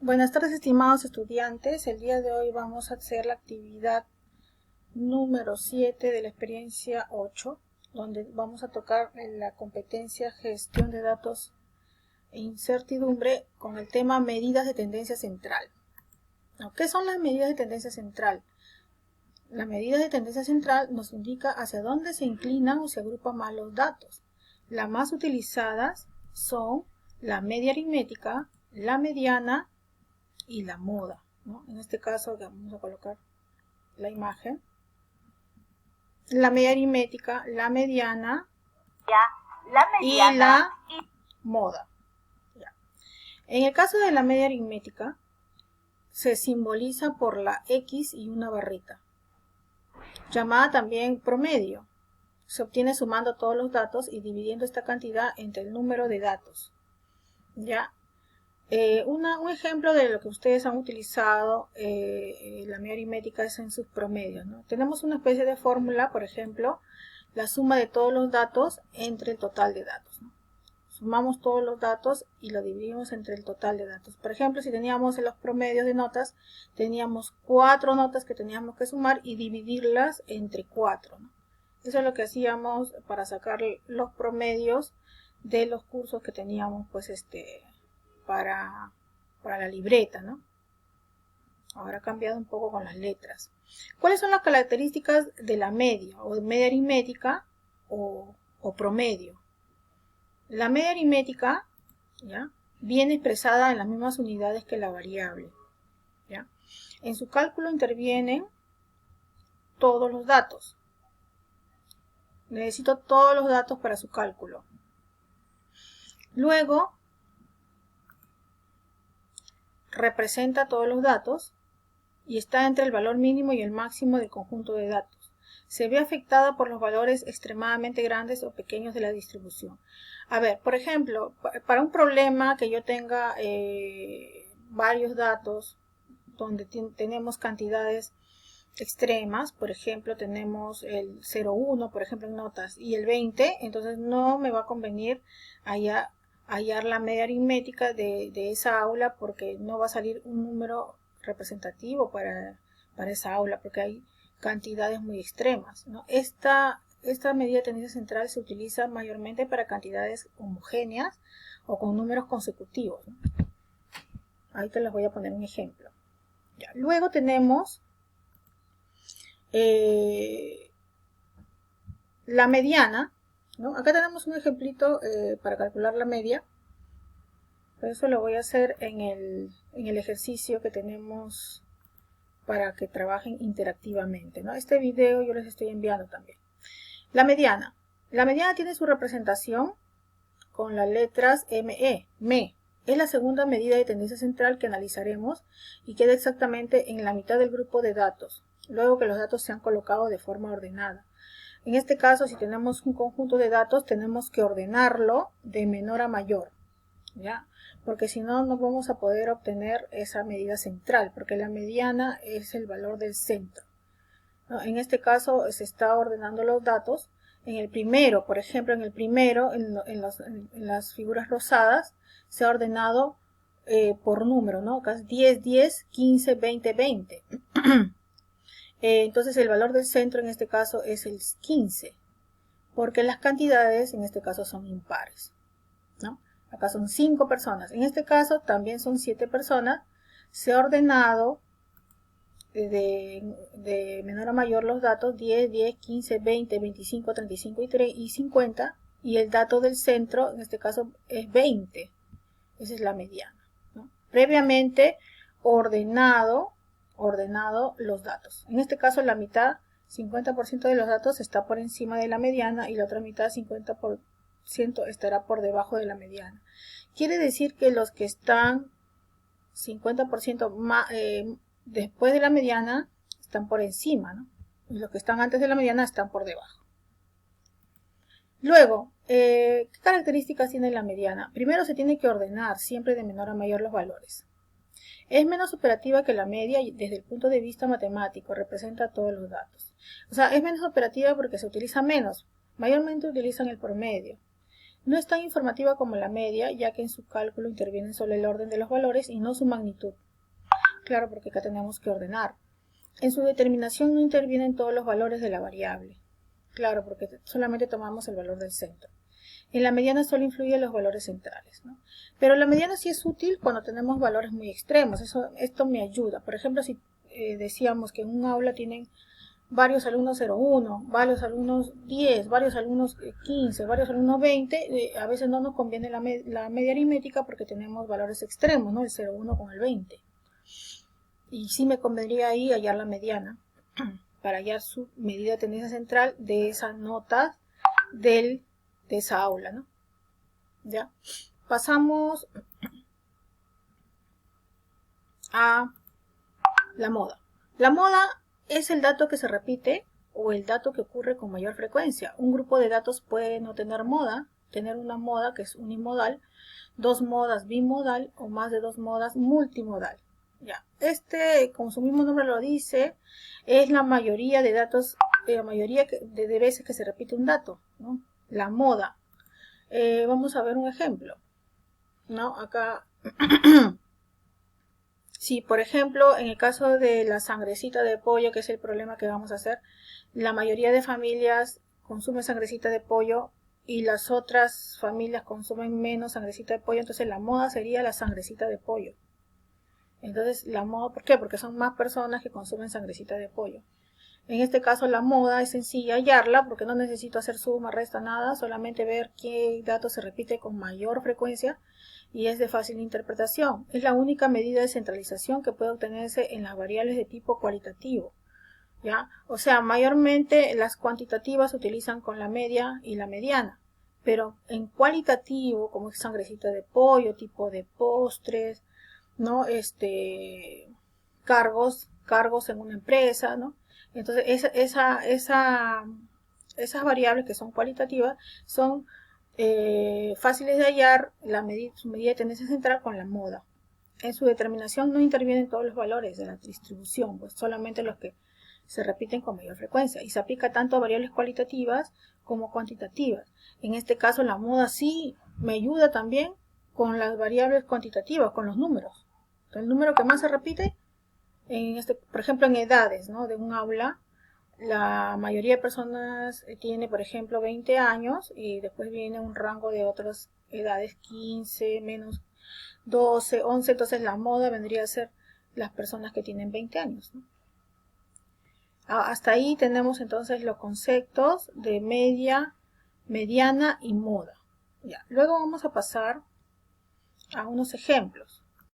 Buenas tardes, estimados estudiantes. El día de hoy vamos a hacer la actividad número 7 de la experiencia 8, donde vamos a tocar la competencia gestión de datos e incertidumbre con el tema medidas de tendencia central. ¿Qué son las medidas de tendencia central? La medida de tendencia central nos indica hacia dónde se inclinan o se agrupan más los datos. Las más utilizadas son la media aritmética, la mediana y la moda, ¿no? En este caso vamos a colocar la imagen. La media aritmética, la mediana y la moda. Ya. En el caso de la media aritmética, se simboliza por la X y una barrita, llamada también promedio. Se obtiene sumando todos los datos y dividiendo esta cantidad entre el número de datos. ¿Ya? Un ejemplo de lo que ustedes han utilizado la media aritmética es en sus promedios, ¿no? Tenemos una especie de fórmula, por ejemplo, la suma de todos los datos entre el total de datos, ¿no? Sumamos todos los datos y lo dividimos entre el total de datos. Por ejemplo, si teníamos en los promedios de notas, teníamos 4 notas que teníamos que sumar y dividirlas entre 4, ¿no? Eso es lo que hacíamos para sacar los promedios de los cursos que teníamos, pues, para la libreta, ¿no? Ahora ha cambiado un poco con las letras. ¿Cuáles son las características de la media o de media aritmética o promedio? La media aritmética, ¿ya?, viene expresada en las mismas unidades que la variable, ¿ya? En su cálculo intervienen todos los datos. Necesito todos los datos para su cálculo. Luego, representa todos los datos y está entre el valor mínimo y el máximo del conjunto de datos. Se ve afectada por los valores extremadamente grandes o pequeños de la distribución. A ver, por ejemplo, para un problema que yo tenga varios datos donde tenemos cantidades extremas, por ejemplo, tenemos el 0,1, por ejemplo, en notas, y el 20, entonces no me va a convenir hallar la media aritmética de esa aula, porque no va a salir un número representativo para esa aula, porque hay cantidades muy extremas, ¿no? Esta medida de tendencia central se utiliza mayormente para cantidades homogéneas o con números consecutivos, ¿no? Ahí te les voy a poner un ejemplo. Ya. Luego tenemos la mediana, ¿no? Acá tenemos un ejemplito para calcular la media. Pero eso lo voy a hacer en el ejercicio que tenemos para que trabajen interactivamente, ¿no? Este video yo les estoy enviando también. La mediana. La mediana tiene su representación con las letras ME. Es la segunda medida de tendencia central que analizaremos y queda exactamente en la mitad del grupo de datos, luego que los datos se han colocado de forma ordenada. En este caso, si tenemos un conjunto de datos, tenemos que ordenarlo de menor a mayor, ¿ya? Porque si no, no vamos a poder obtener esa medida central, porque la mediana es el valor del centro, ¿no? En este caso se está ordenando los datos. En el primero, por ejemplo, en las figuras rosadas, se ha ordenado por número, ¿no? 10, 10, 15, 20, 20. Entonces el valor del centro en este caso es el 15, porque las cantidades en este caso son impares, ¿no? Acá son 5 personas, en este caso también son 7 personas. Se ha ordenado de menor a mayor los datos 10, 10, 15, 20, 25, 35 y 50, y el dato del centro en este caso es 20. Esa es la mediana, ¿no? Previamente ordenado los datos. En este caso la mitad, 50% de los datos está por encima de la mediana y la otra mitad, 50%, estará por debajo de la mediana. Quiere decir que los que están 50% después de la mediana están por encima, ¿no? Y los que están antes de la mediana están por debajo. Luego, ¿qué características tiene la mediana? Primero, se tiene que ordenar siempre de menor a mayor los valores. Es menos operativa que la media desde el punto de vista matemático, representa todos los datos. O sea, es menos operativa porque se utiliza menos, mayormente utilizan el promedio. No es tan informativa como la media, ya que en su cálculo interviene solo el orden de los valores y no su magnitud. Claro, porque acá tenemos que ordenar. En su determinación no intervienen todos los valores de la variable. Claro, porque solamente tomamos el valor del centro. En la mediana solo influyen los valores centrales, ¿no? Pero la mediana sí es útil cuando tenemos valores muy extremos. Esto me ayuda. Por ejemplo, si decíamos que en un aula tienen varios alumnos 0,1, varios alumnos 10, varios alumnos 15, varios alumnos 20, a veces no nos conviene la media aritmética porque tenemos valores extremos, ¿no? El 0,1 con el 20. Y sí me convendría ahí hallar la mediana para hallar su medida de tendencia central de esas notas de esa aula, ¿no? Ya. Pasamos a la moda. La moda es el dato que se repite o el dato que ocurre con mayor frecuencia. Un grupo de datos puede no tener moda, tener una moda que es unimodal, dos modas bimodal o más de dos modas multimodal. Ya. Como su mismo nombre lo dice, es la mayoría de datos, la mayoría de veces que se repite un dato, ¿no? La moda. Vamos a ver un ejemplo, ¿no? Acá, si por ejemplo, en el caso de la sangrecita de pollo, que es el problema que vamos a hacer, la mayoría de familias consumen sangrecita de pollo y las otras familias consumen menos sangrecita de pollo, entonces la moda sería la sangrecita de pollo. Entonces la moda, ¿por qué? Porque son más personas que consumen sangrecita de pollo. En este caso la moda es sencilla hallarla porque no necesito hacer suma, resta, nada, solamente ver qué dato se repite con mayor frecuencia y es de fácil interpretación. Es la única medida de centralización que puede obtenerse en las variables de tipo cualitativo, ¿ya? O sea, mayormente las cuantitativas se utilizan con la media y la mediana, pero en cualitativo, como es sangrecita de pollo, tipo de postres, ¿no? Cargos en una empresa, ¿no? Entonces, esas variables que son cualitativas son fáciles de hallar su medida de tendencia central con la moda. En su determinación no intervienen todos los valores de la distribución, pues solamente los que se repiten con mayor frecuencia y se aplica tanto a variables cualitativas como cuantitativas. En este caso la moda sí me ayuda también con las variables cuantitativas, con los números. El número que más se repite, por ejemplo en edades, ¿no? De un aula, la mayoría de personas tiene, por ejemplo, 20 años y después viene un rango de otras edades, 15, menos 12, 11, entonces la moda vendría a ser las personas que tienen 20 años, ¿no? Hasta ahí tenemos entonces los conceptos de media, mediana y moda. Ya. Luego vamos a pasar a unos ejemplos.